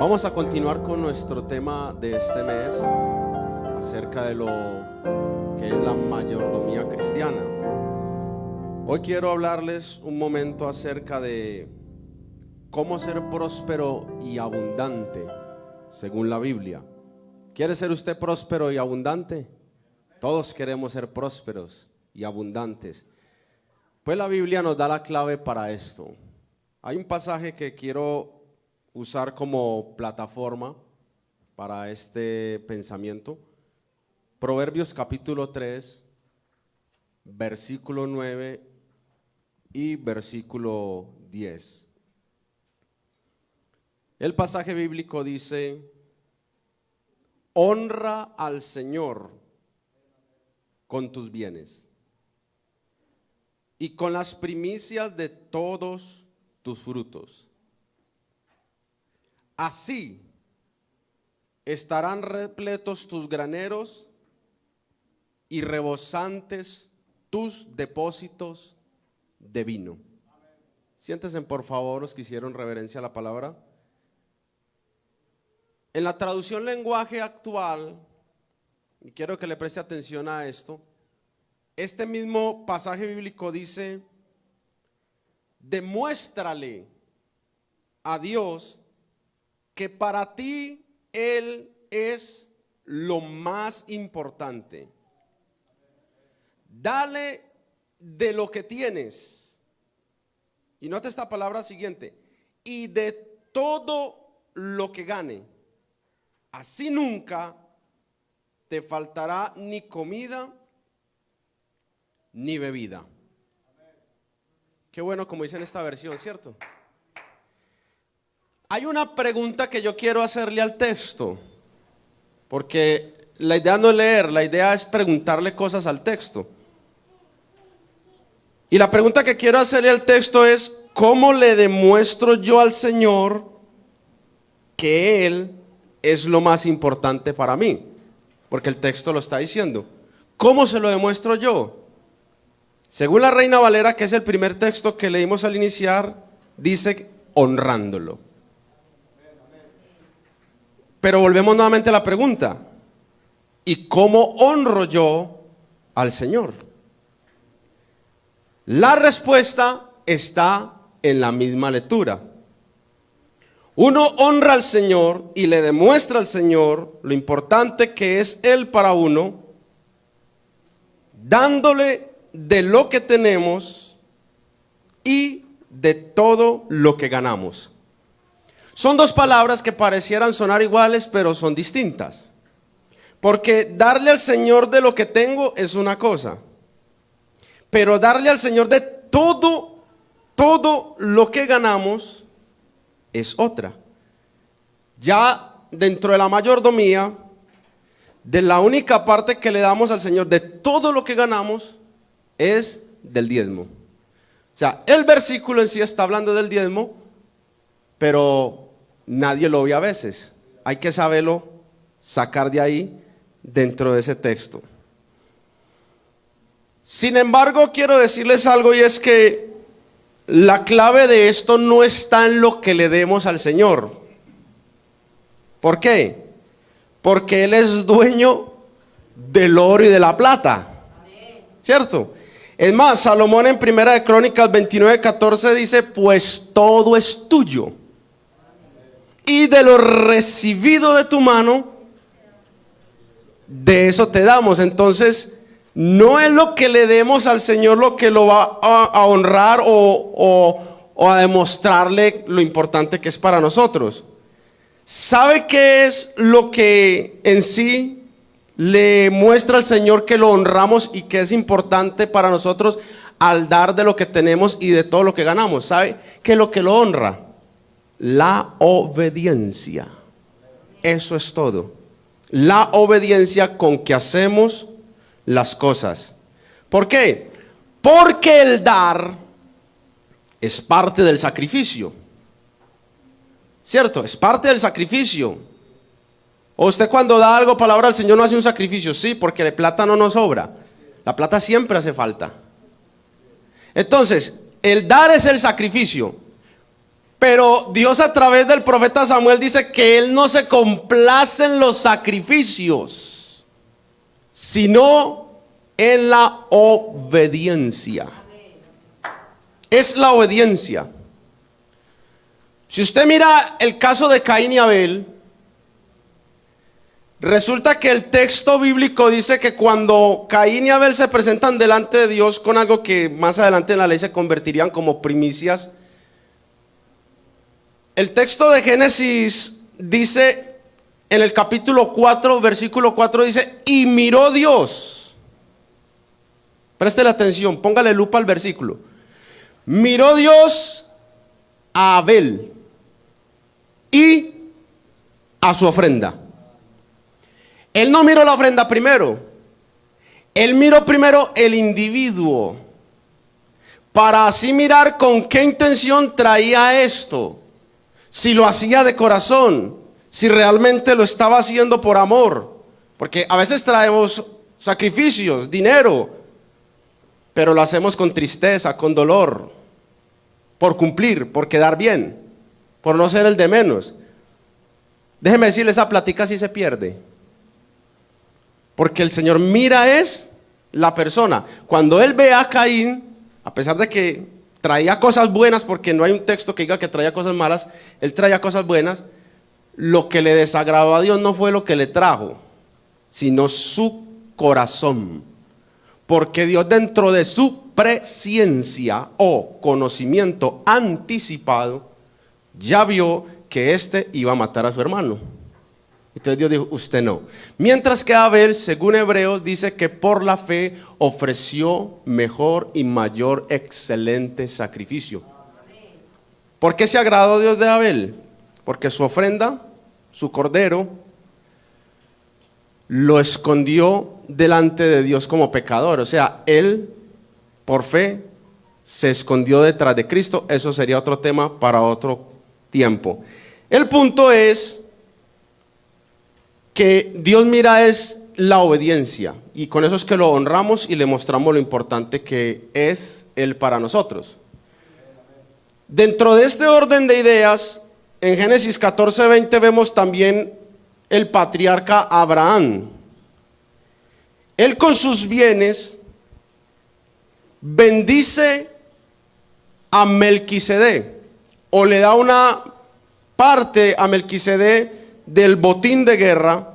Vamos a continuar con nuestro tema de este mes acerca de lo que es la mayordomía cristiana. Hoy quiero hablarles un momento acerca de cómo ser próspero y abundante según la Biblia. ¿Quiere ser usted próspero y abundante? Todos queremos ser prósperos y abundantes. Pues la Biblia nos da la clave para esto. Hay un pasaje que quiero usar como plataforma para este pensamiento. Proverbios capítulo 3, versículo 9 y versículo 10. El pasaje bíblico dice: honra al Señor con tus bienes y con las primicias de todos tus frutos. Así estarán repletos tus graneros y rebosantes tus depósitos de vino. Siéntense por favor los que hicieron reverencia a la palabra. En la traducción lenguaje actual, y quiero que le preste atención a esto, este mismo pasaje bíblico dice: demuéstrale a Dios que para ti Él es lo más importante. Dale de lo que tienes. Y nota esta palabra siguiente: y de todo lo que gane. Así nunca te faltará ni comida ni bebida. Qué bueno como dice en esta versión, ¿cierto? Hay una pregunta que yo quiero hacerle al texto, porque la idea no es leer, la idea es preguntarle cosas al texto. Y la pregunta que quiero hacerle al texto es: ¿cómo le demuestro yo al Señor que Él es lo más importante para mí? Porque el texto lo está diciendo. ¿Cómo se lo demuestro yo? Según la Reina Valera, que es el primer texto que leímos al iniciar, dice honrándolo. Pero volvemos nuevamente a la pregunta: ¿y cómo honro yo al Señor? La respuesta está en la misma lectura. Uno honra al Señor y le demuestra al Señor lo importante que es Él para uno, dándole de lo que tenemos y de todo lo que ganamos. Son dos palabras que parecieran sonar iguales, pero son distintas. Porque darle al Señor de lo que tengo es una cosa, pero darle al Señor de todo lo que ganamos es otra. Ya dentro de la mayordomía, de la única parte que le damos al Señor de todo lo que ganamos es del diezmo. O sea, el versículo en sí está hablando del diezmo, pero nadie lo ve a veces. Hay que saberlo sacar de ahí dentro de ese texto. Sin embargo, quiero decirles algo, y es que la clave de esto no está en lo que le demos al Señor. ¿Por qué? Porque Él es dueño del oro y de la plata. ¿Cierto? Es más, Salomón en Primera de Crónicas 29:14 dice: pues todo es tuyo, y de lo recibido de tu mano, de eso te damos. Entonces, no es lo que le demos al Señor lo que lo va a honrar o a demostrarle lo importante que es para nosotros. ¿Sabe qué es lo que en sí le muestra al Señor que lo honramos y que es importante para nosotros al dar de lo que tenemos y de todo lo que ganamos? ¿Sabe qué es lo que lo honra? La obediencia. Eso es todo. La obediencia con que hacemos las cosas. ¿Por qué? Porque el dar es parte del sacrificio. ¿Cierto? Es parte del sacrificio. O usted cuando da algo palabra al Señor no hace un sacrificio. Sí, porque la plata no nos sobra. La plata siempre hace falta. Entonces, el dar es el sacrificio. Pero Dios a través del profeta Samuel dice que Él no se complace en los sacrificios, sino en la obediencia. Es la obediencia. Si usted mira el caso de Caín y Abel, resulta que el texto bíblico dice que cuando Caín y Abel se presentan delante de Dios con algo que más adelante en la ley se convertirían como primicias, el texto de Génesis dice en el capítulo 4, versículo 4 dice, y miró Dios. Préstele atención, póngale lupa al versículo. Miró Dios a Abel y a su ofrenda. Él no miró la ofrenda primero. Él miró primero el individuo, para así mirar con qué intención traía esto. Si lo hacía de corazón, si realmente lo estaba haciendo por amor. Porque a veces traemos sacrificios, dinero, pero lo hacemos con tristeza, con dolor, por cumplir, por quedar bien, por no ser el de menos. Déjeme decirle, esa plática sí se pierde. Porque el Señor mira es la persona. Cuando Él ve a Caín, a pesar de que traía cosas buenas, porque no hay un texto que diga que traía cosas malas, Él traía cosas buenas, lo que le desagradó a Dios no fue lo que le trajo, sino su corazón. Porque Dios, dentro de su presciencia o conocimiento anticipado, ya vio que éste iba a matar a su hermano. Entonces Dios dijo, usted no. Mientras que Abel, según Hebreos, dice que por la fe ofreció mejor y mayor excelente sacrificio. ¿Por qué se agradó Dios de Abel? Porque su ofrenda, su cordero, lo escondió delante de Dios como pecador. O sea, él, por fe, se escondió detrás de Cristo. Eso sería otro tema para otro tiempo. El punto es que Dios mira es la obediencia, y con eso es que lo honramos y le mostramos lo importante que es Él para nosotros. Dentro de este orden de ideas, en Génesis 14:20 vemos también el patriarca Abraham. Él con sus bienes bendice a Melquisedec, o le da una parte a Melquisedec del botín de guerra,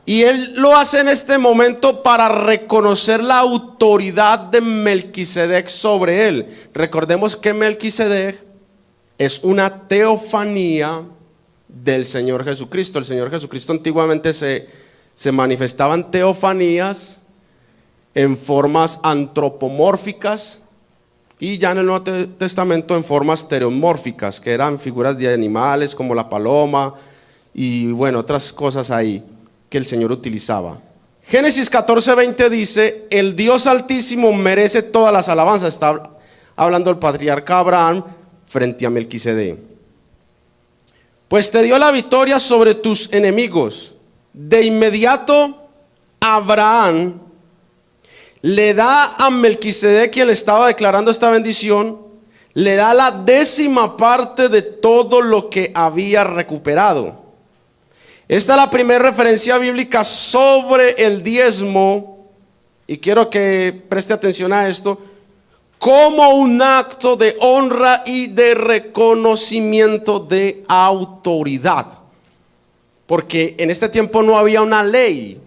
y él lo hace en este momento para reconocer la autoridad de Melquisedec sobre él. Recordemos que Melquisedec es una teofanía del Señor Jesucristo. El Señor Jesucristo antiguamente se manifestaban teofanías en formas antropomórficas, y ya en el Nuevo Testamento en formas tereomórficas, que eran figuras de animales como la paloma y bueno, otras cosas ahí que el Señor utilizaba. Génesis 14:20 dice, el Dios Altísimo merece todas las alabanzas. Está hablando el patriarca Abraham frente a Melquisedec. Pues te dio la victoria sobre tus enemigos. De inmediato Abraham le da a Melquisedec, quien le estaba declarando esta bendición, le da la 10ª parte de todo lo que había recuperado. Esta es la primera referencia bíblica sobre el diezmo, y quiero que preste atención a esto, como un acto de honra y de reconocimiento de autoridad. Porque en este tiempo no había una ley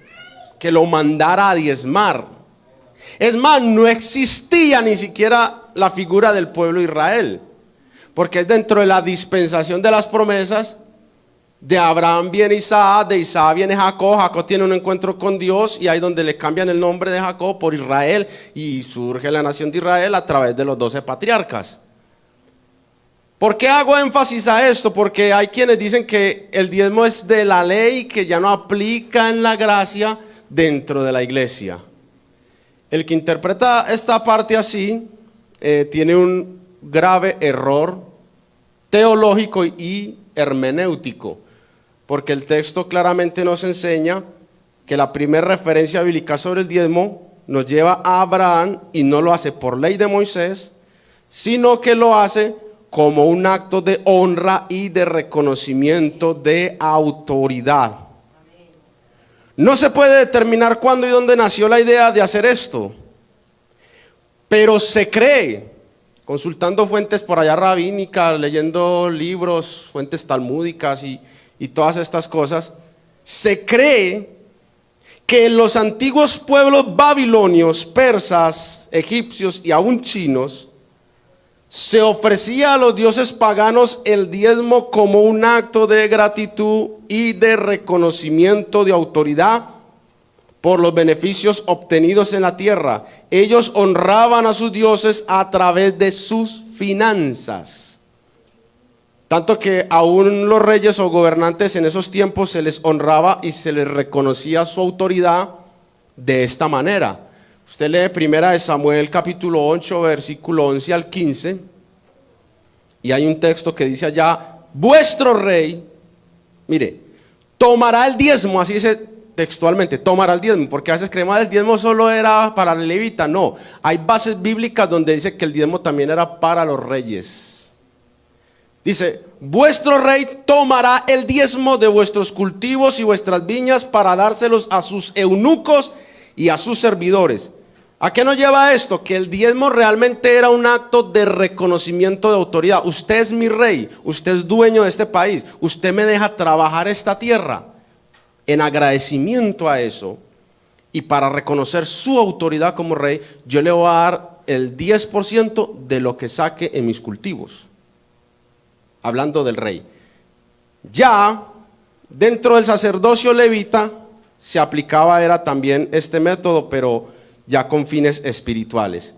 que lo mandara a diezmar. Es más, no existía ni siquiera la figura del pueblo de Israel, porque es dentro de la dispensación de las promesas. De Abraham viene Isaac, de Isaac viene Jacob. Jacob tiene un encuentro con Dios, y ahí donde le cambian el nombre de Jacob por Israel, y surge la nación de Israel a través de los 12 patriarcas. ¿Por qué hago énfasis a esto? Porque hay quienes dicen que el diezmo es de la ley, que ya no aplica en la gracia dentro de la iglesia. El que interpreta esta parte así tiene un grave error teológico y hermenéutico, porque el texto claramente nos enseña que la primera referencia bíblica sobre el diezmo nos lleva a Abraham, y no lo hace por ley de Moisés, sino que lo hace como un acto de honra y de reconocimiento de autoridad. No se puede determinar cuándo y dónde nació la idea de hacer esto, pero se cree, consultando fuentes por allá rabínicas, leyendo libros, fuentes talmúdicas y todas estas cosas, se cree que en los antiguos pueblos babilonios, persas, egipcios y aún chinos, se ofrecía a los dioses paganos el diezmo como un acto de gratitud y de reconocimiento de autoridad por los beneficios obtenidos en la tierra. Ellos honraban a sus dioses a través de sus finanzas. Tanto que aún los reyes o gobernantes en esos tiempos se les honraba y se les reconocía su autoridad de esta manera. Usted lee primera de Samuel capítulo 8 versículo 11 al 15 y hay un texto que dice allá: vuestro rey, mire, tomará el diezmo, así dice textualmente, tomará el diezmo, porque a veces creemos que el diezmo solo era para el levita. No, hay bases bíblicas donde dice que el diezmo también era para los reyes. Dice: vuestro rey tomará el diezmo de vuestros cultivos y vuestras viñas para dárselos a sus eunucos y a sus servidores. ¿A qué nos lleva esto? Que el diezmo realmente era un acto de reconocimiento de autoridad. Usted es mi rey, usted es dueño de este país, usted me deja trabajar esta tierra. En agradecimiento a eso y para reconocer su autoridad como rey, yo le voy a dar el 10% de lo que saque en mis cultivos. Hablando del rey. Ya dentro del sacerdocio levita se aplicaba, era también este método, pero ya con fines espirituales.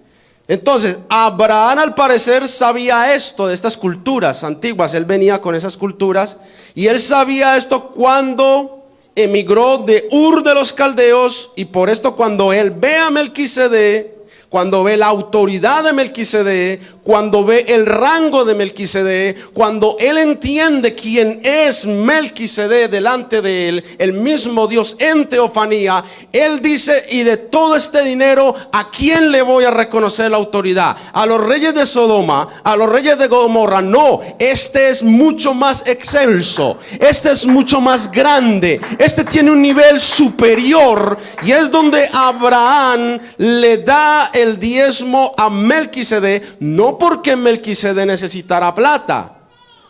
Entonces, Abraham al parecer sabía esto de estas culturas antiguas. Él venía con esas culturas y él sabía esto cuando emigró de Ur de los Caldeos, y por esto cuando él ve a Melquisedec, cuando ve la autoridad de Melquisedec, cuando ve el rango de Melquisedec, cuando él entiende quién es Melquisedec delante de él, el mismo Dios en teofanía, él dice: y de todo este dinero, ¿a quién le voy a reconocer la autoridad? ¿A los reyes de Sodoma? ¿A los reyes de Gomorra? No, este es mucho más excelso, este es mucho más grande, este tiene un nivel superior, y es donde Abraham le da el diezmo a Melquisedec, no porque Melquisedec necesitara plata,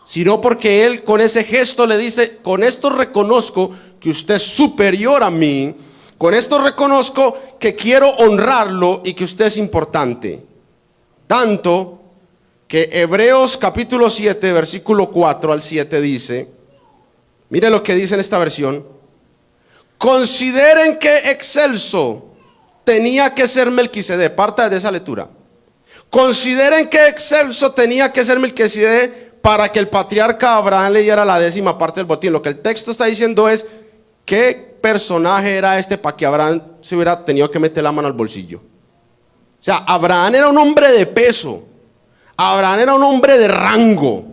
sino porque él con ese gesto le dice: con esto reconozco que usted es superior a mí, con esto reconozco que quiero honrarlo y que usted es importante. Tanto que Hebreos capítulo 7 versículo 4 al 7 dice, mire lo que dice en esta versión: consideren que excelso tenía que ser Melquisedec. Parte de esa lectura. Consideren que excelso tenía que ser Melquisedec para que el patriarca Abraham le diera la 10ª parte del botín. Lo que el texto está diciendo es: ¿qué personaje era este para que Abraham se hubiera tenido que meter la mano al bolsillo? O sea, Abraham era un hombre de peso, Abraham era un hombre de rango,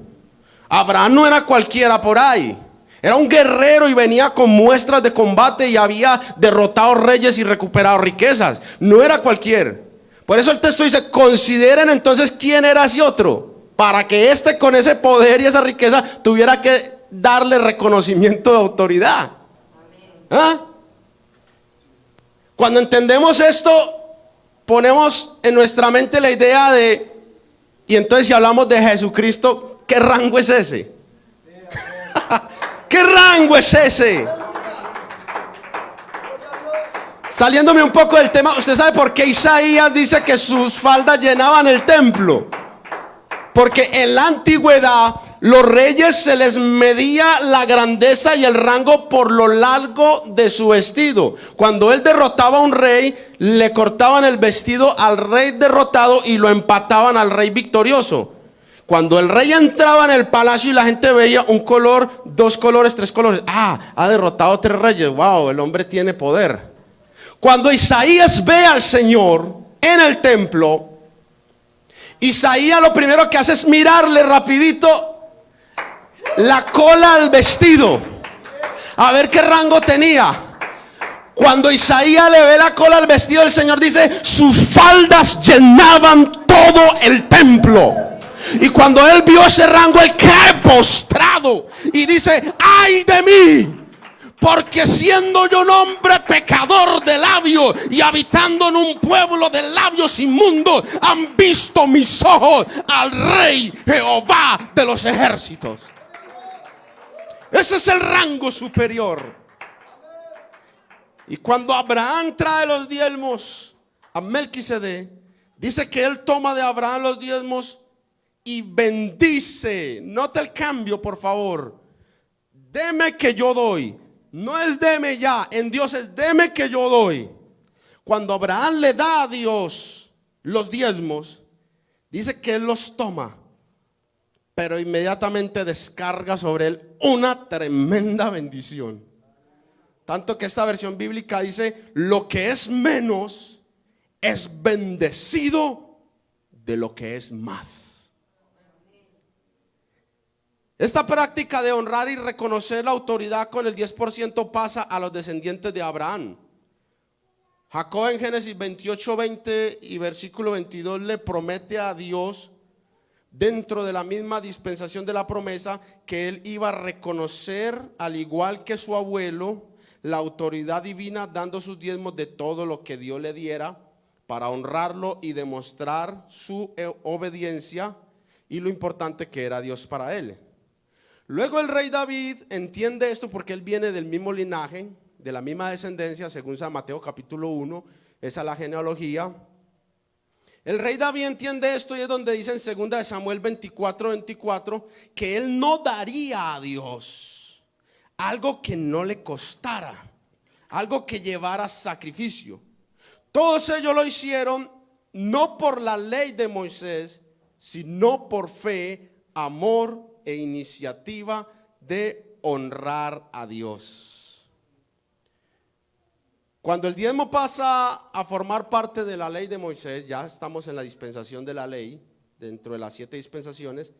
Abraham no era cualquiera por ahí. Era un guerrero y venía con muestras de combate y había derrotado reyes y recuperado riquezas. No era cualquier. Por eso el texto dice: consideren entonces quién era ese otro, para que este con ese poder y esa riqueza tuviera que darle reconocimiento de autoridad. ¿Ah? Cuando entendemos esto, ponemos en nuestra mente la idea de: y entonces si hablamos de Jesucristo, ¿qué rango es ese? ¿Qué rango es ese? Saliéndome un poco del tema, ¿usted sabe por qué Isaías dice que sus faldas llenaban el templo? Porque en la antigüedad los reyes se les medía la grandeza y el rango por lo largo de su vestido. Cuando él derrotaba a un rey, le cortaban el vestido al rey derrotado y lo empataban al rey victorioso. Cuando el rey entraba en el palacio y la gente veía un color, 2 colores, 3 colores, ha derrotado 3 reyes, wow, el hombre tiene poder. Cuando Isaías ve al Señor en el templo, Isaías lo primero que hace es mirarle rapidito la cola al vestido, a ver qué rango tenía. Cuando Isaías le ve la cola al vestido, el Señor dice: sus faldas llenaban todo el templo. Y cuando él vio ese rango, él cae postrado y dice: ¡ay de mí! Porque siendo yo un hombre pecador de labios y habitando en un pueblo de labios inmundos, han visto mis ojos al Rey Jehová de los ejércitos. Ese es el rango superior. Y cuando Abraham trae los diezmos a Melquisedec, dice que él toma de Abraham los diezmos y bendice. Nota el cambio, por favor. Deme que yo doy. No es deme ya, en Dios es deme que yo doy. Cuando Abraham le da a Dios los diezmos, dice que él los toma, pero inmediatamente descarga sobre él una tremenda bendición. Tanto que esta versión bíblica dice: lo que es menos es bendecido de lo que es más. Esta práctica de honrar y reconocer la autoridad con el 10% pasa a los descendientes de Abraham. Jacob en Génesis 28:20 y versículo 22 le promete a Dios, dentro de la misma dispensación de la promesa, que él iba a reconocer, al igual que su abuelo, la autoridad divina, dando sus diezmos de todo lo que Dios le diera, para honrarlo y demostrar su obediencia y lo importante que era Dios para él. Luego el rey David entiende esto, porque él viene del mismo linaje, de la misma descendencia, según San Mateo capítulo 1, esa es la genealogía. El rey David entiende esto, y es donde dice en 2 Samuel 24:24 que él no daría a Dios algo que no le costara, algo que llevara sacrificio. Todos ellos lo hicieron no por la ley de Moisés, sino por fe, amor e iniciativa de honrar a Dios. Cuando el diezmo pasa a formar parte de la ley de Moisés, ya estamos en la dispensación de la ley, dentro de las 7 dispensaciones,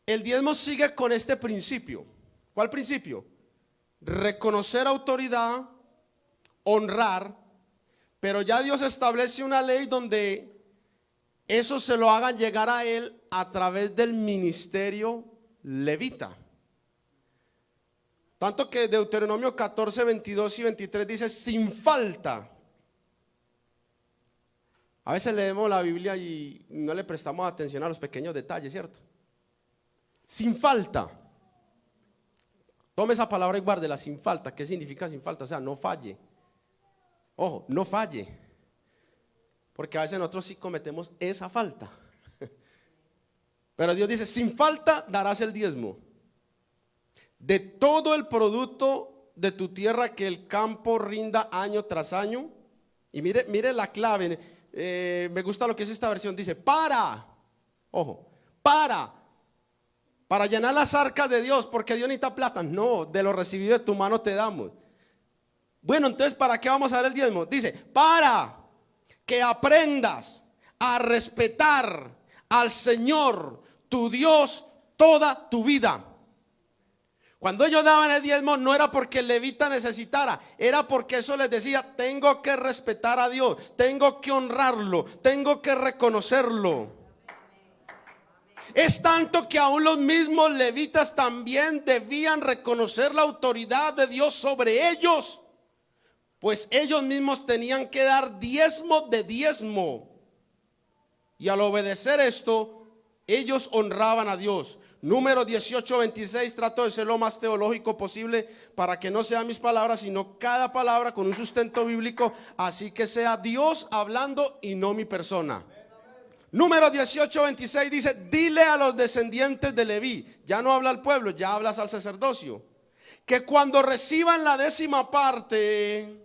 el diezmo sigue con este principio. ¿Cuál principio? Reconocer autoridad, honrar, pero ya Dios establece una ley donde eso se lo hagan llegar a él a través del ministerio levita. Tanto que Deuteronomio 14, 22 y 23 dice: sin falta. A veces leemos la Biblia y no le prestamos atención a los pequeños detalles, ¿cierto? Sin falta. Tome esa palabra y guárdela, sin falta. ¿Qué significa sin falta? O sea, no falle. Ojo, no falle. Porque a veces nosotros sí cometemos esa falta. Pero Dios dice: sin falta darás el diezmo de todo el producto de tu tierra que el campo rinda año tras año. Y mire la clave. Me gusta lo que es esta versión. Dice: ojo, para llenar las arcas de Dios, porque Dios necesita plata. No, de lo recibido de tu mano te damos. Bueno, entonces, ¿para qué vamos a dar el diezmo? Dice: para que aprendas a respetar al Señor tu Dios toda tu vida. Cuando ellos daban el diezmo, no era porque el levita necesitara, era porque eso les decía: tengo que respetar a Dios, tengo que honrarlo, tengo que reconocerlo. Es tanto que aún los mismos levitas también debían reconocer la autoridad de Dios sobre ellos, pues ellos mismos tenían que dar diezmo de diezmo. Y al obedecer esto, ellos honraban a Dios. Número 18:26, trato de ser lo más teológico posible para que no sean mis palabras, sino cada palabra con un sustento bíblico, así que sea Dios hablando y no mi persona. Número 18:26 dice: dile a los descendientes de Leví, ya no habla al pueblo, ya hablas al sacerdocio, que cuando reciban la 10ª parte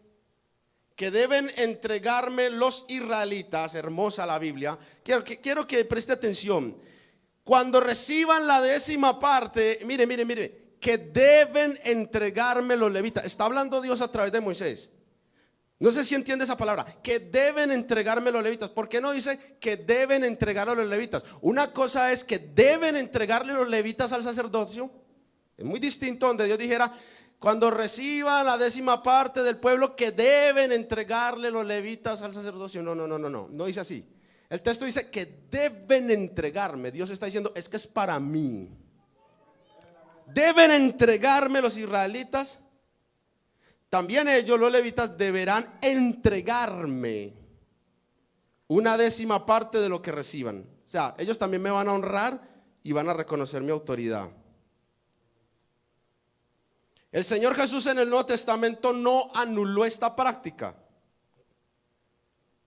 que deben entregarme los israelitas. Hermosa la Biblia. Quiero que preste atención. Cuando reciban la 10ª parte, mire, que deben entregarme los levitas. Está hablando Dios a través de Moisés. No sé si entiende esa palabra, que deben entregarme los levitas. ¿Por qué no dice que deben entregar a los levitas? Una cosa es que deben entregarle los levitas al sacerdocio. Es muy distinto donde Dios dijera: cuando reciban la 10ª parte del pueblo, que deben entregarle los levitas al sacerdocio. No dice así. El texto dice que deben entregarme. Dios está diciendo, es que es para mí. Deben entregarme los israelitas. También ellos, los levitas, deberán entregarme una 10ª parte de lo que reciban. O sea, ellos también me van a honrar y van a reconocer mi autoridad. El Señor Jesús en el Nuevo Testamento no anuló esta práctica.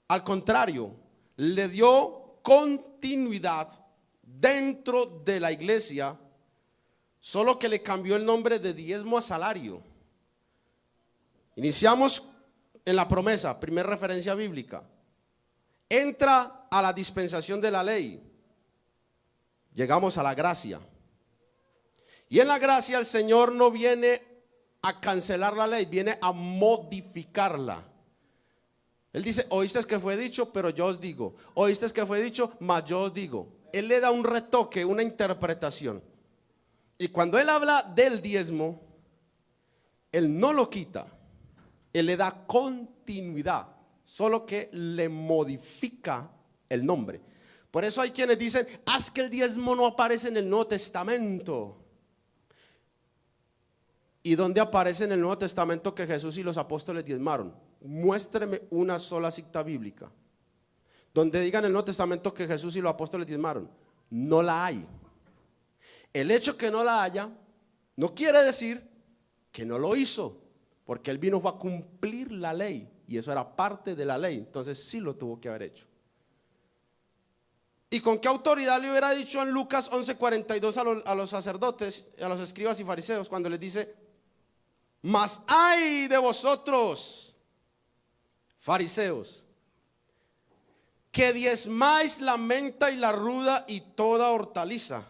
Al contrario, le dio continuidad dentro de la iglesia, solo que le cambió el nombre de diezmo a salario. Iniciamos en la promesa, primera referencia bíblica. Entra a la dispensación de la ley. Llegamos a la gracia. Y en la gracia el Señor no viene a cancelar la ley, viene a modificarla. Él dice, oíste que fue dicho, pero yo os digo. Oíste que fue dicho, mas yo os digo. Él le da un retoque, una interpretación. Y cuando él habla del diezmo, él no lo quita. Él le da continuidad, solo que le modifica el nombre. Por eso hay quienes dicen, haz que el diezmo no aparece en el Nuevo Testamento. ¿Y dónde aparece en el Nuevo Testamento que Jesús y los apóstoles diezmaron? Muéstreme una sola cita bíblica donde diga en el Nuevo Testamento que Jesús y los apóstoles diezmaron. No la hay. El hecho que no la haya no quiere decir que no lo hizo, porque él vino a cumplir la ley y eso era parte de la ley, entonces sí lo tuvo que haber hecho. ¿Y con qué autoridad le hubiera dicho en Lucas 11:42 a los sacerdotes, a los escribas y fariseos, cuando les dice, mas ay de vosotros, fariseos, que diezmáis la menta y la ruda y toda hortaliza,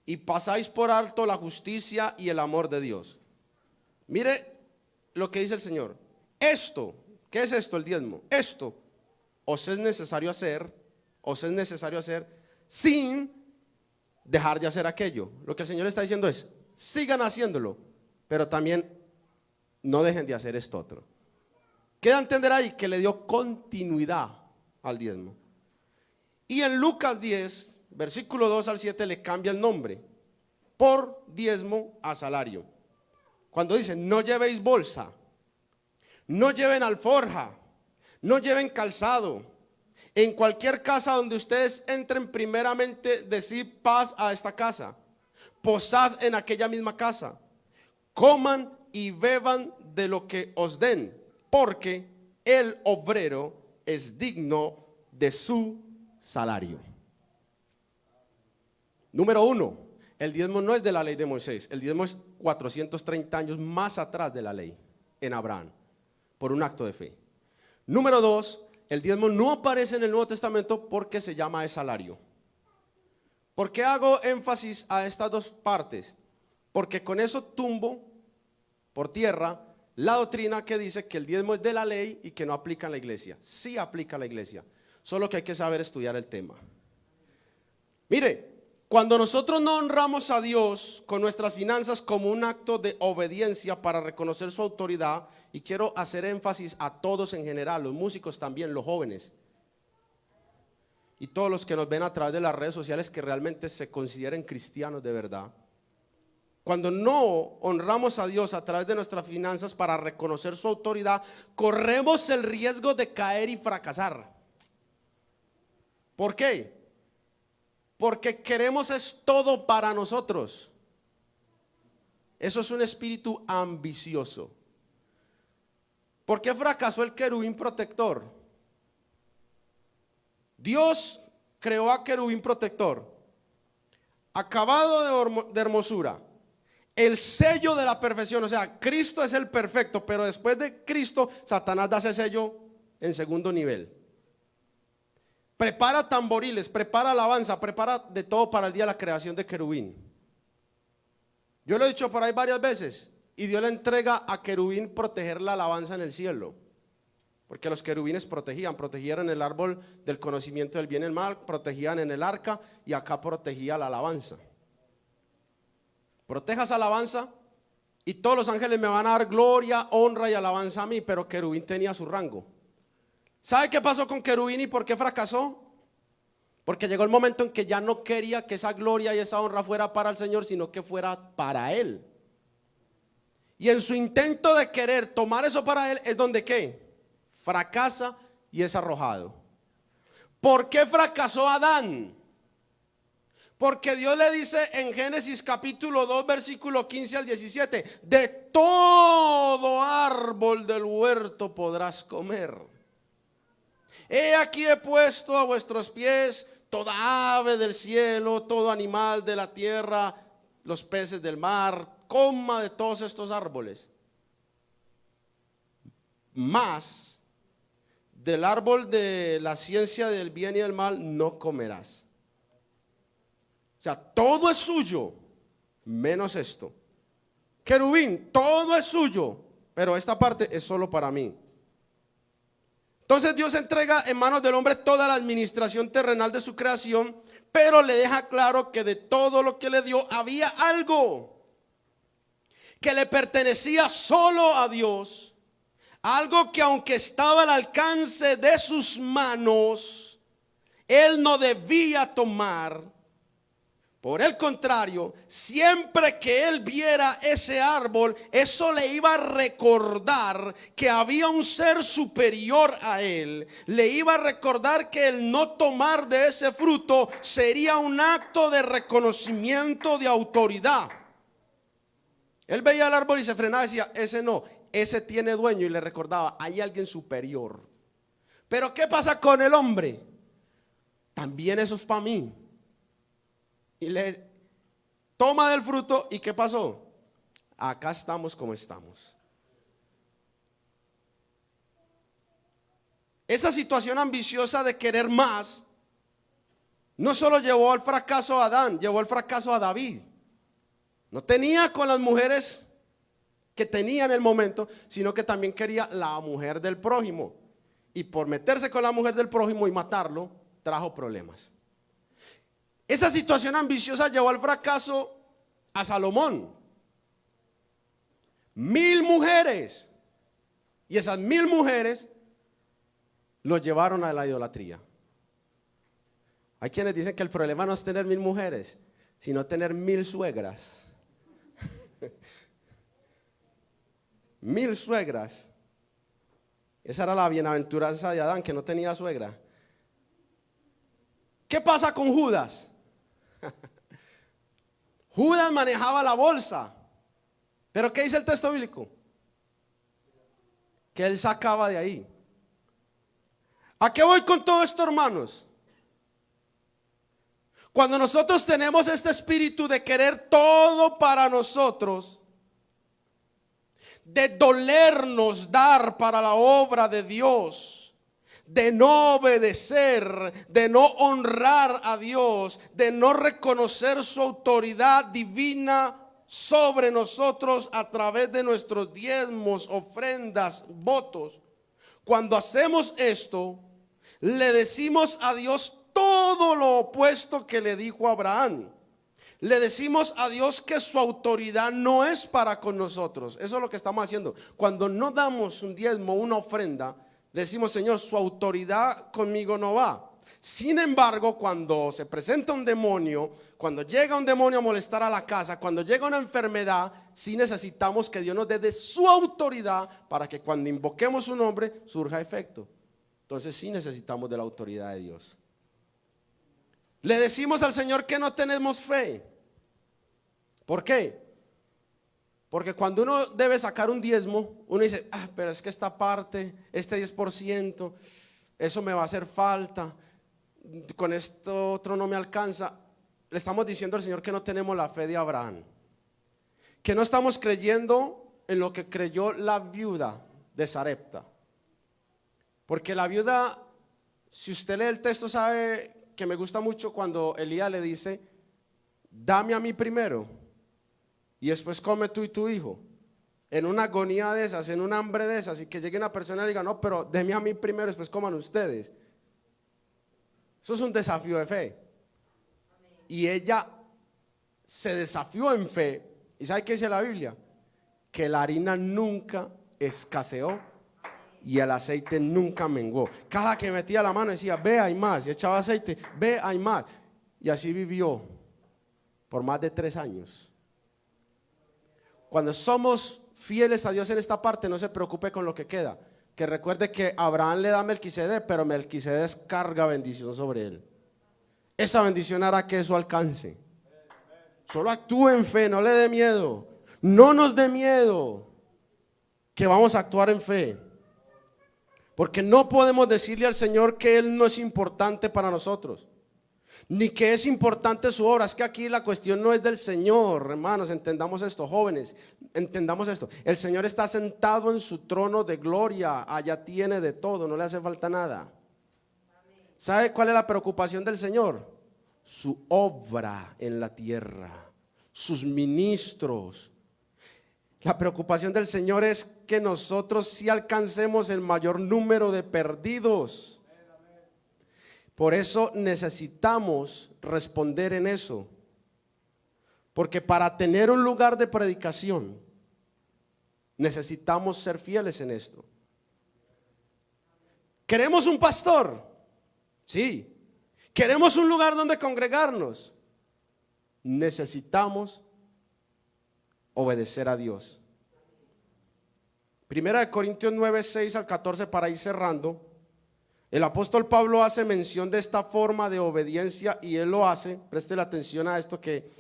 y pasáis por alto la justicia y el amor de Dios? Mire lo que dice el Señor. Esto, ¿qué es esto? El diezmo. Esto os es necesario hacer sin dejar de hacer aquello. Lo que el Señor está diciendo es, sigan haciéndolo, pero también no dejen de hacer esto otro. Queda a entender ahí que le dio continuidad al diezmo. Y en Lucas 10, versículo 2 al 7, le cambia el nombre por diezmo a salario. Cuando dice, no llevéis bolsa, no lleven alforja, no lleven calzado. En cualquier casa donde ustedes entren, primeramente decid paz a esta casa. Posad en aquella misma casa. Coman y beban de lo que os den, porque el obrero es digno de su salario. Número 1, el diezmo no es de la ley de Moisés. El diezmo es 430 años más atrás de la ley, en Abraham, por un acto de fe. Número 2, el diezmo no aparece en el Nuevo Testamento porque se llama de salario. ¿Por qué hago énfasis a estas dos partes? Porque con eso tumbo por tierra la doctrina que dice que el diezmo es de la ley y que no aplica en la iglesia. Sí aplica en la iglesia, solo que hay que saber estudiar el tema. Mire, cuando nosotros no honramos a Dios con nuestras finanzas como un acto de obediencia para reconocer su autoridad, y quiero hacer énfasis a todos en general, los músicos también, los jóvenes, y todos los que nos ven a través de las redes sociales que realmente se consideren cristianos de verdad. Cuando no honramos a Dios a través de nuestras finanzas para reconocer su autoridad, corremos el riesgo de caer y fracasar. ¿Por qué? Porque queremos es todo para nosotros. Eso es un espíritu ambicioso. ¿Por qué fracasó el querubín protector? Dios creó a querubín protector, acabado de hermosura, el sello de la perfección. O sea, Cristo es el perfecto, pero después de Cristo, Satanás da ese sello en segundo nivel. Prepara tamboriles, prepara alabanza, prepara de todo para el día de la creación de querubín. Yo lo he dicho por ahí varias veces, y Dios le entrega a querubín proteger la alabanza en el cielo. Porque los querubines protegían el árbol del conocimiento del bien y el mal, protegían en el arca, y acá protegía la alabanza. Proteja esa alabanza y todos los ángeles me van a dar gloria, honra y alabanza a mí, pero querubín tenía su rango. ¿Sabe qué pasó con querubín y por qué fracasó? Porque llegó el momento en que ya no quería que esa gloria y esa honra fuera para el Señor, sino que fuera para él. Y en su intento de querer tomar eso para él es donde ¿qué? Fracasa y es arrojado. ¿Por qué fracasó Adán? Porque Dios le dice en Génesis capítulo 2 versículo 15 al 17: de todo árbol del huerto podrás comer. He aquí he puesto a vuestros pies toda ave del cielo, todo animal de la tierra, los peces del mar, coma de todos estos árboles. Mas del árbol de la ciencia del bien y del mal no comerás. O sea, todo es suyo, menos esto. Querubín, todo es suyo, pero esta parte es solo para mí. Entonces Dios entrega en manos del hombre toda la administración terrenal de su creación, pero le deja claro que de todo lo que le dio había algo que le pertenecía solo a Dios, algo que aunque estaba al alcance de sus manos, él no debía tomar. Por el contrario, siempre que él viera ese árbol, eso le iba a recordar que había un ser superior a él. Le iba a recordar que el no tomar de ese fruto sería un acto de reconocimiento de autoridad. Él veía el árbol y se frenaba y decía: ese no, ese tiene dueño, y le recordaba: hay alguien superior. Pero ¿qué pasa con el hombre? También eso es para mí. Y le toma del fruto, ¿y qué pasó? Acá estamos como estamos. Esa situación ambiciosa de querer más no solo llevó al fracaso a Adán, llevó al fracaso a David. No tenía con las mujeres que tenía en el momento, sino que también quería la mujer del prójimo. Y por meterse con la mujer del prójimo y matarlo, trajo problemas. Esa situación ambiciosa llevó al fracaso a Salomón. 1000 mujeres. Y esas 1000 mujeres lo llevaron a la idolatría. Hay quienes dicen que el problema no es tener 1000 mujeres, sino tener 1000 suegras. 1000 suegras. Esa era la bienaventuranza de Adán, que no tenía suegra. ¿Qué pasa con Judas? Judas manejaba la bolsa. ¿Pero qué dice el texto bíblico? Que él sacaba de ahí. ¿A qué voy con todo esto, hermanos? Cuando nosotros tenemos este espíritu de querer todo para nosotros, de dolernos dar para la obra de Dios, de no obedecer, de no honrar a Dios, de no reconocer su autoridad divina sobre nosotros a través de nuestros diezmos, ofrendas, votos. Cuando hacemos esto, le decimos a Dios todo lo opuesto que le dijo a Abraham. Le decimos a Dios que su autoridad no es para con nosotros. Eso es lo que estamos haciendo. Cuando no damos un diezmo, una ofrenda, le decimos: Señor, su autoridad conmigo no va. Sin embargo, cuando se presenta un demonio, cuando llega un demonio a molestar a la casa, cuando llega una enfermedad, sí necesitamos que Dios nos dé de su autoridad para que cuando invoquemos su nombre surja efecto. Entonces sí necesitamos de la autoridad de Dios. Le decimos al Señor que no tenemos fe. ¿Por qué? Porque cuando uno debe sacar un diezmo, uno dice: pero es que esta parte, este 10%, eso me va a hacer falta, con esto otro no me alcanza. Le estamos diciendo al Señor que no tenemos la fe de Abraham, que no estamos creyendo en lo que creyó la viuda de Sarepta. Porque la viuda, si usted lee el texto, sabe que me gusta mucho cuando Elías le dice: dame a mí primero y después come tú y tu hijo. En una agonía de esas, en un hambre de esas, y que llegue una persona y diga: no, pero deme a mí primero, después coman ustedes. Eso es un desafío de fe. Y ella se desafió en fe. ¿Y sabe qué dice la Biblia? Que la harina nunca escaseó y el aceite nunca menguó. Cada que metía la mano decía, ve, hay más. Y echaba aceite, ve, hay más. Y así vivió por más de 3 años. Cuando somos fieles a Dios en esta parte, no se preocupe con lo que queda. Que recuerde que Abraham le da a Melquisedec, pero Melquisedec carga bendición sobre él. Esa bendición hará que eso alcance. Solo actúe en fe, no le dé miedo. No nos dé miedo que vamos a actuar en fe. Porque no podemos decirle al Señor que Él no es importante para nosotros, ni que es importante su obra. Es que aquí la cuestión no es del Señor, hermanos, entendamos esto, jóvenes, entendamos esto. El Señor está sentado en su trono de gloria, allá tiene de todo, no le hace falta nada. ¿Sabe cuál es la preocupación del Señor? Su obra en la tierra, sus ministros. La preocupación del Señor es que nosotros sí alcancemos el mayor número de perdidos. Por eso necesitamos responder en eso. Porque para tener un lugar de predicación, necesitamos ser fieles en esto. ¿Queremos un pastor? Sí. ¿Queremos un lugar donde congregarnos? Necesitamos obedecer a Dios. Primera de Corintios 9, 6 al 14, para ir cerrando. El apóstol Pablo hace mención de esta forma de obediencia y él lo hace, preste la atención a esto, que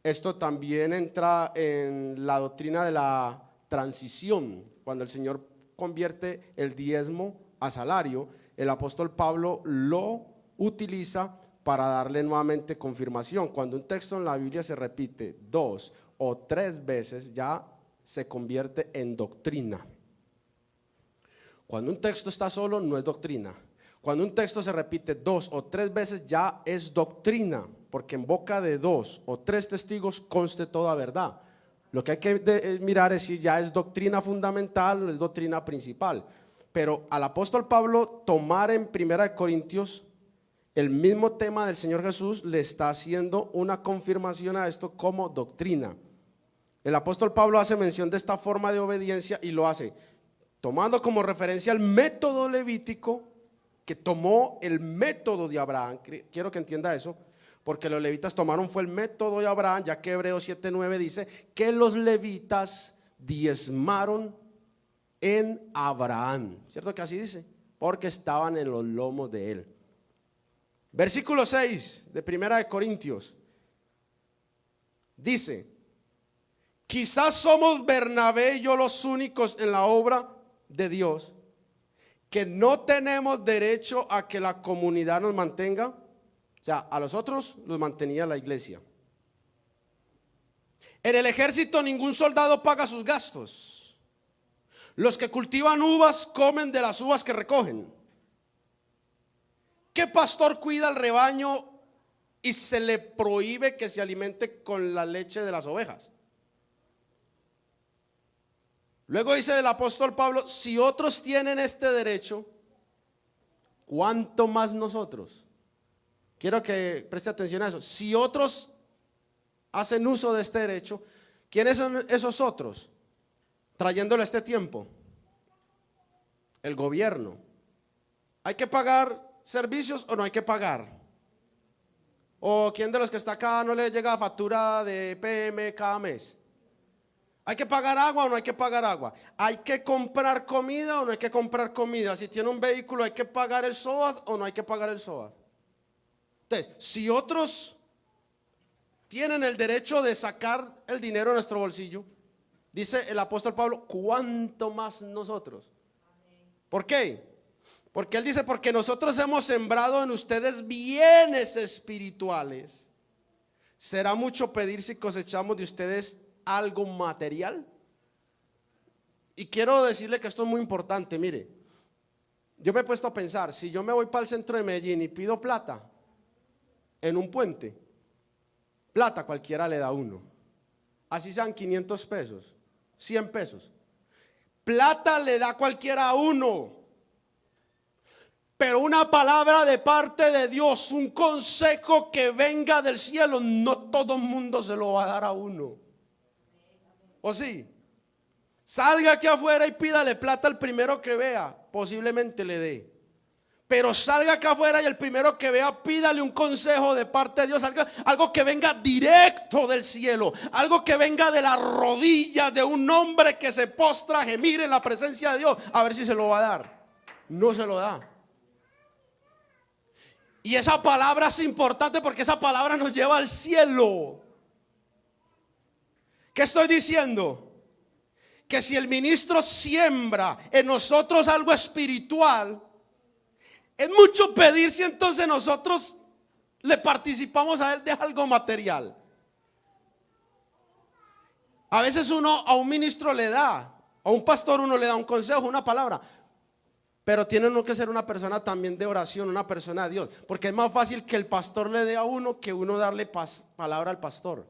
esto también entra en la doctrina de la transición. Cuando el Señor convierte el diezmo a salario, el apóstol Pablo lo utiliza para darle nuevamente confirmación. Cuando un texto en la Biblia se repite 2 o 3 veces, ya se convierte en doctrina. Cuando un texto está solo, no es doctrina. Cuando un texto se repite 2 o 3 veces, ya es doctrina, porque en boca de 2 o 3 testigos conste toda verdad. Lo que hay que mirar es si ya es doctrina fundamental o es doctrina principal. Pero al apóstol Pablo tomar en 1 Corintios el mismo tema del Señor Jesús, le está haciendo una confirmación a esto como doctrina. El apóstol Pablo hace mención de esta forma de obediencia y lo hace tomando como referencia el método levítico, que tomó el método de Abraham. Quiero que entienda eso, porque los levitas tomaron fue el método de Abraham, ya que Hebreos 7:9 dice que los levitas diezmaron en Abraham, ¿cierto que así dice? Porque estaban en los lomos de él. Versículo 6 de 1 Corintios dice: quizás somos Bernabé y yo los únicos en la obra de Dios que no tenemos derecho a que la comunidad nos mantenga. O sea, a los otros los mantenía la iglesia. En el ejército ningún soldado paga sus gastos. Los que cultivan uvas comen de las uvas que recogen. ¿Qué pastor cuida al rebaño y se le prohíbe que se alimente con la leche de las ovejas? Luego dice el apóstol Pablo: si otros tienen este derecho, ¿cuánto más nosotros? Quiero que preste atención a eso. Si otros hacen uso de este derecho, ¿quiénes son esos otros? Trayéndole este tiempo, el gobierno. ¿Hay que pagar servicios o no hay que pagar? ¿O quién de los que está acá no le llega factura de PM cada mes? ¿Hay que pagar agua o no hay que pagar agua? ¿Hay que comprar comida o no hay que comprar comida? Si tiene un vehículo, ¿hay que pagar el SOAT o no hay que pagar el SOAT? Entonces, si otros tienen el derecho de sacar el dinero de nuestro bolsillo, dice el apóstol Pablo, ¿cuánto más nosotros? ¿Por qué? Porque él dice: porque nosotros hemos sembrado en ustedes bienes espirituales. ¿Será mucho pedir si cosechamos de ustedes algo material? Y quiero decirle que esto es muy importante. Mire, yo me he puesto a pensar, si yo me voy para el centro de Medellín y pido plata en un puente, plata cualquiera le da uno, así sean 500 pesos, 100 pesos, plata le da cualquiera a uno. Pero una palabra de parte de Dios, un consejo que venga del cielo, no todo el mundo se lo va a dar a uno. ¿O sí? Salga aquí afuera y pídale plata al primero que vea, posiblemente le dé. Pero salga acá afuera y el primero que vea, pídale un consejo de parte de Dios, algo que venga directo del cielo, algo que venga de la rodilla de un hombre que se postra a gemir en la presencia de Dios, a ver si se lo va a dar. No se lo da. Y esa palabra es importante porque esa palabra nos lleva al cielo. ¿Qué estoy diciendo? Que si el ministro siembra en nosotros algo espiritual, es mucho pedir si entonces nosotros le participamos a él de algo material. A veces uno a un ministro le da, a un pastor uno le da un consejo, una palabra, pero tiene uno que ser una persona también de oración, una persona de Dios, porque es más fácil que el pastor le dé a uno que uno darle palabra al pastor.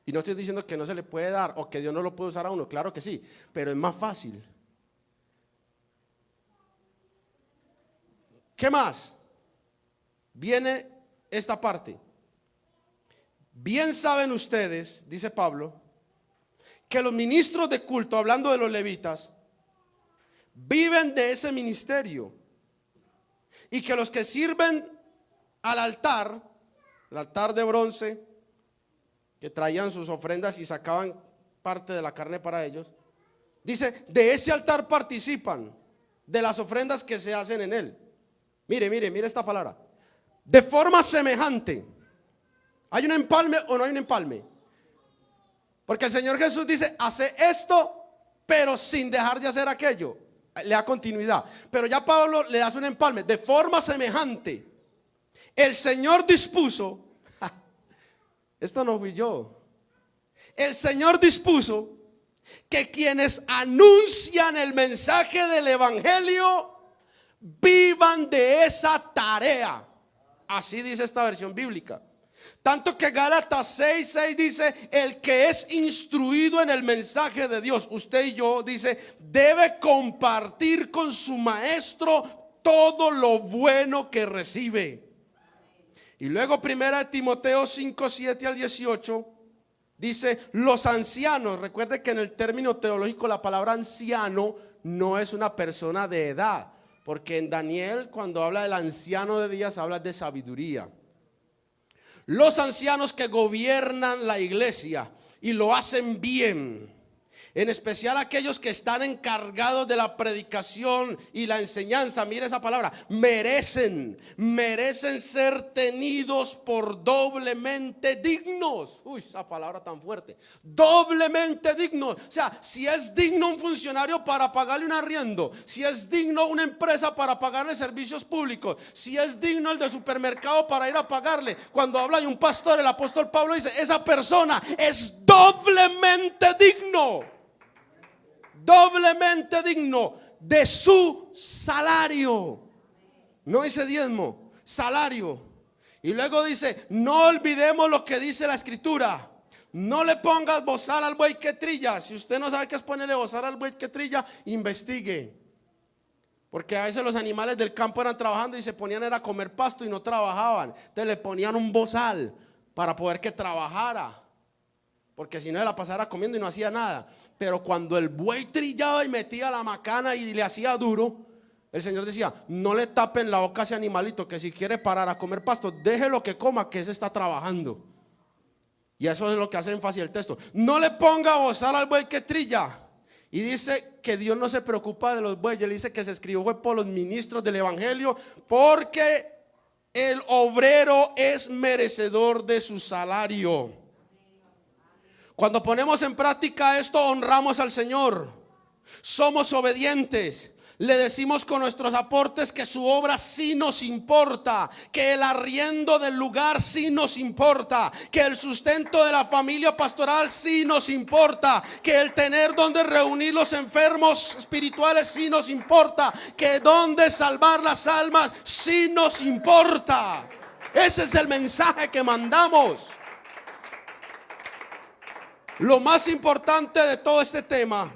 Y no estoy diciendo que no se le puede dar o que Dios no lo puede usar a uno, claro que sí, pero es más fácil. ¿Qué más? Viene esta parte. Bien saben ustedes, dice Pablo, que los ministros de culto, hablando de los levitas, viven de ese ministerio. Y que los que sirven al altar, el altar de bronce, que traían sus ofrendas y sacaban parte de la carne para ellos, dice, de ese altar participan, de las ofrendas que se hacen en él. Mire esta palabra. De forma semejante. ¿Hay un empalme o no hay un empalme? Porque el Señor Jesús dice, hace esto, pero sin dejar de hacer aquello. Le da continuidad. Pero ya Pablo le hace un empalme. De forma semejante. El Señor dispuso. Esto no fui yo. El Señor dispuso que quienes anuncian el mensaje del evangelio vivan de esa tarea. Así dice esta versión bíblica. Tanto que Gálatas 6:6 dice, el que es instruido en el mensaje de Dios, usted y yo, dice, debe compartir con su maestro todo lo bueno que recibe. Y luego 1 Timoteo 5:7 al 18 dice, los ancianos, recuerde que en el término teológico la palabra anciano no es una persona de edad. Porque en Daniel, cuando habla del anciano de días, habla de sabiduría. Los ancianos que gobiernan la iglesia y lo hacen bien, en especial aquellos que están encargados de la predicación y la enseñanza, mire esa palabra, merecen ser tenidos por doblemente dignos. Uy, esa palabra tan fuerte. Doblemente dignos. O sea, si es digno un funcionario para pagarle un arriendo, si es digno una empresa para pagarle servicios públicos, si es digno el de supermercado para ir a pagarle. Cuando habla de un pastor, el apóstol Pablo dice, esa persona es doblemente digno. Doblemente digno de su salario. No dice diezmo, salario. Y luego dice, no olvidemos lo que dice la escritura. No le pongas bozal al buey que trilla. Si usted no sabe qué es ponerle bozal al buey que trilla, investigue. Porque a veces los animales del campo eran trabajando y se ponían a comer pasto y no trabajaban. Entonces le ponían un bozal para poder que trabajara. Porque si no, la pasara comiendo y no hacía nada. Pero cuando el buey trillaba y metía la macana y le hacía duro, el Señor decía, no le tapen la boca a ese animalito, que si quiere parar a comer pasto, déjelo que coma, que ese está trabajando. Y eso es lo que hace énfasis el texto. No le ponga bozal al buey que trilla. Y dice que Dios no se preocupa de los bueyes. Él dice que se escribió fue por los ministros del evangelio, porque el obrero es merecedor de su salario. Cuando ponemos en práctica esto, honramos al Señor. Somos obedientes. Le decimos con nuestros aportes que su obra sí nos importa, que el arriendo del lugar sí nos importa, que el sustento de la familia pastoral sí nos importa, que el tener donde reunir los enfermos espirituales sí nos importa, que donde salvar las almas sí nos importa. Ese es el mensaje que mandamos. Lo más importante de todo este tema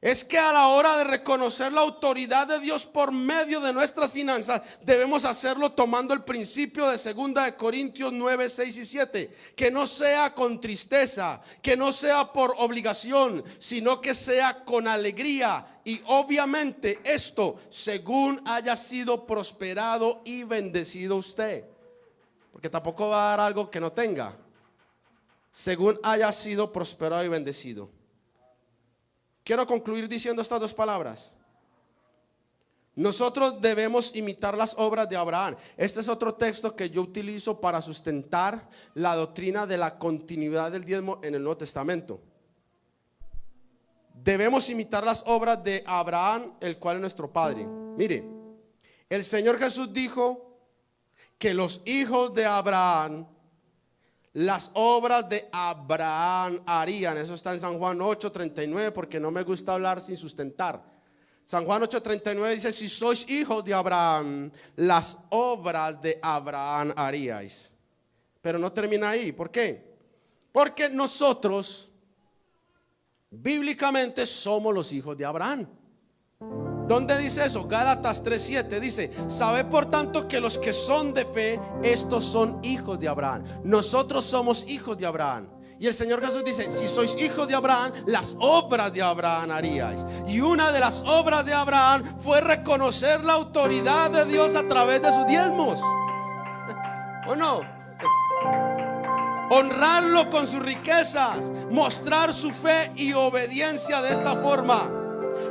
Es que a la hora de reconocer la autoridad de Dios por medio de nuestras finanzas, debemos hacerlo tomando el principio de 2 de Corintios 9, 6 y 7. Que no sea con tristeza, que no sea por obligación, sino que sea con alegría. Y obviamente esto según haya sido prosperado y bendecido usted. Porque tampoco va a dar algo que no tenga. Según haya sido prosperado y bendecido. Quiero concluir diciendo estas dos palabras. Nosotros debemos imitar las obras de Abraham. Este es otro texto que yo utilizo para sustentar la doctrina de la continuidad del diezmo en el Nuevo Testamento. Debemos imitar las obras de Abraham, el cual es nuestro padre. Mire, el Señor Jesús dijo que los hijos de Abraham, las obras de Abraham harían. Eso está en San Juan 8:39, porque no me gusta hablar sin sustentar. San Juan 8:39 dice: si sois hijos de Abraham, las obras de Abraham haríais. Pero no termina ahí. ¿Por qué? Porque nosotros bíblicamente somos los hijos de Abraham. ¿Dónde dice eso? Gálatas 3:7 dice: sabed por tanto que los que son de fe, estos son hijos de Abraham. Nosotros somos hijos de Abraham. Y el Señor Jesús dice: si sois hijos de Abraham, las obras de Abraham haríais. Y una de las obras de Abraham fue reconocer la autoridad de Dios a través de sus diezmos. ¿O no? Honrarlo con sus riquezas, mostrar su fe y obediencia de esta forma.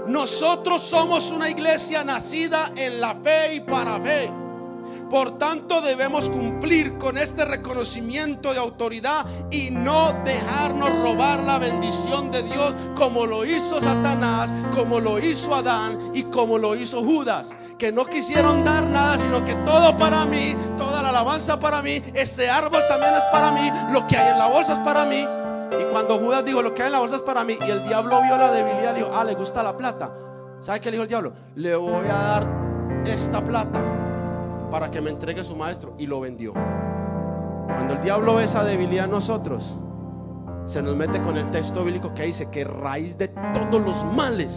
Nosotros somos una iglesia nacida en la fe y para fe. Por tanto, debemos cumplir con este reconocimiento de autoridad y no dejarnos robar la bendición de Dios, como lo hizo Satanás, como lo hizo Adán y como lo hizo Judas, que no quisieron dar nada, sino que todo para mí, toda la alabanza para mí, este árbol también es para mí, lo que hay en la bolsa es para mí. Y cuando Judas dijo: lo que hay en la bolsa es para mí, y el diablo vio la debilidad, le dijo: le gusta la plata. ¿Sabe qué le dijo el diablo? Le voy a dar esta plata para que me entregue su maestro. Y lo vendió. Cuando el diablo ve esa debilidad en nosotros, se nos mete con el texto bíblico que dice que raíz de todos los males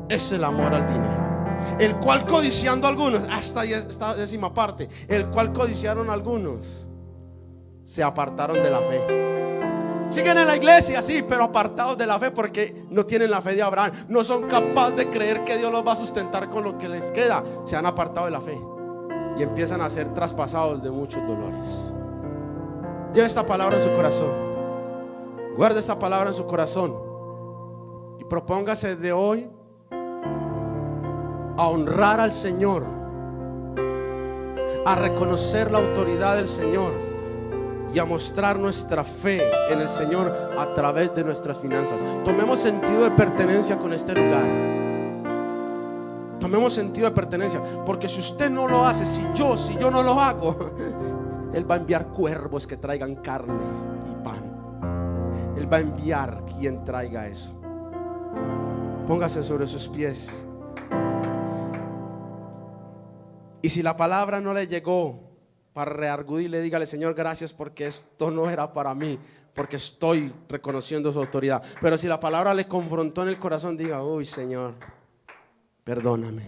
es el amor al dinero, el cual codiciando algunos, hasta esta 10ª parte, el cual codiciaron algunos, se apartaron de la fe. Siguen en la iglesia, sí, pero apartados de la fe, porque no tienen la fe de Abraham. No son capaces de creer que Dios los va a sustentar con lo que les queda. Se han apartado de la fe y empiezan a ser traspasados de muchos dolores. Lleve esta palabra en su corazón. Guarde esta palabra en su corazón y propóngase de hoy a honrar al Señor, a reconocer la autoridad del Señor y a mostrar nuestra fe en el Señor a través de nuestras finanzas. Tomemos sentido de pertenencia con este lugar. Tomemos sentido de pertenencia, porque si usted no lo hace, si yo no lo hago, Él va a enviar cuervos que traigan carne y pan. Él va a enviar quien traiga eso. Póngase sobre sus pies. Y si la palabra no le llegó, para reargudirle, dígale: Señor, gracias, porque esto no era para mí, porque estoy reconociendo su autoridad. Pero si la palabra le confrontó en el corazón, diga: uy, Señor, perdóname.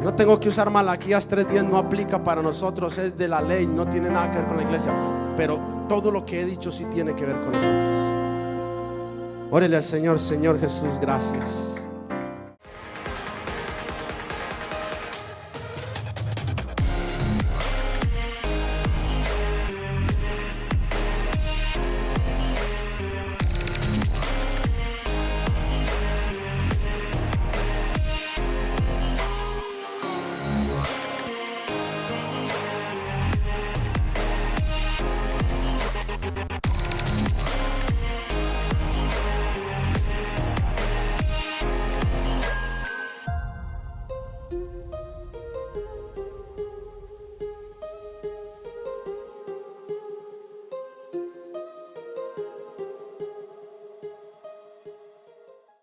No tengo que usar Malaquías 3:10, no aplica para nosotros, es de la ley, no tiene nada que ver con la iglesia. Pero todo lo que he dicho sí tiene que ver con nosotros. Órele al Señor: Señor Jesús, gracias.